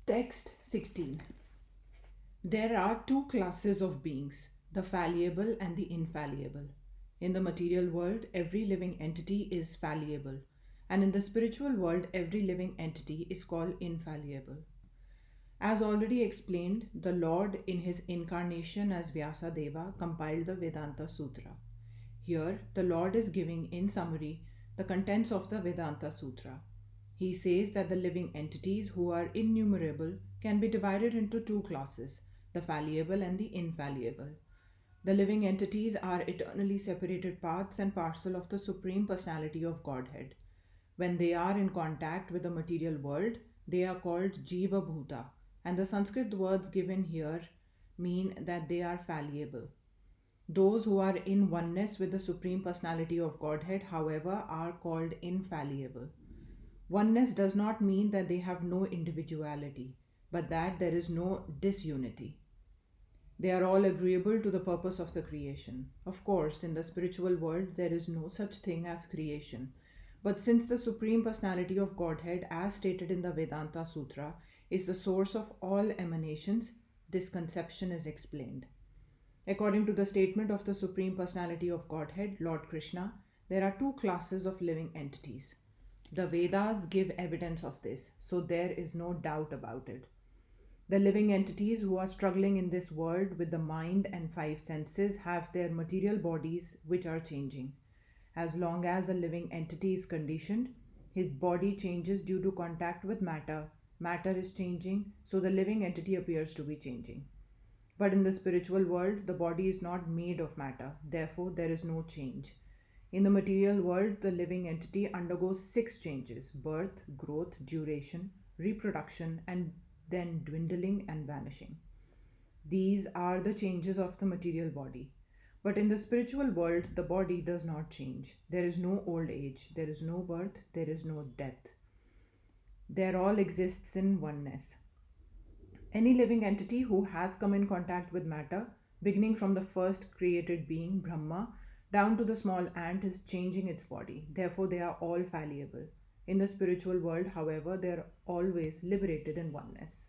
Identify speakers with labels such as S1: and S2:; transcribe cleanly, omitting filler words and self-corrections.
S1: Text 16. There are two classes of beings, the fallible and the infallible. In the material world, every living entity is fallible, and in the spiritual world, every living entity is called infallible. As already explained, the Lord, in his incarnation as Vyasadeva, compiled the Vedanta Sutra. Here, the Lord is giving, in summary, the contents of the Vedanta Sutra. He says that the living entities, who are innumerable, can be divided into two classes, the fallible and the infallible. The living entities are eternally separated parts and parcel of the Supreme Personality of Godhead. When they are in contact with the material world, they are called Jiva Bhuta, and the Sanskrit words given here mean that they are fallible. Those who are in oneness with the Supreme Personality of Godhead, however, are called infallible. Oneness does not mean that they have no individuality, but that there is no disunity. They are all agreeable to the purpose of the creation. Of course, in the spiritual world, there is no such thing as creation. But since the Supreme Personality of Godhead, as stated in the Vedanta Sutra, is the source of all emanations, this conception is explained. According to the statement of the Supreme Personality of Godhead, Lord Krishna, there are two classes of living entities. The Vedas give evidence of this, so there is no doubt about it. The living entities who are struggling in this world with the mind and five senses have their material bodies which are changing. As long as a living entity is conditioned, his body changes due to contact with matter. Matter is changing, so the living entity appears to be changing. But in the spiritual world, the body is not made of matter, therefore there is no change. In the material world, the living entity undergoes 6 changes: birth, growth, duration, reproduction, and then dwindling and vanishing. These are the changes of the material body. But in the spiritual world, the body does not change. There is no old age, there is no birth, there is no death. There all exists in oneness. Any living entity who has come in contact with matter, beginning from the first created being, Brahma, down to the small ant, is changing its body. Therefore, they are all fallible. In the spiritual world, however, they are always liberated in oneness.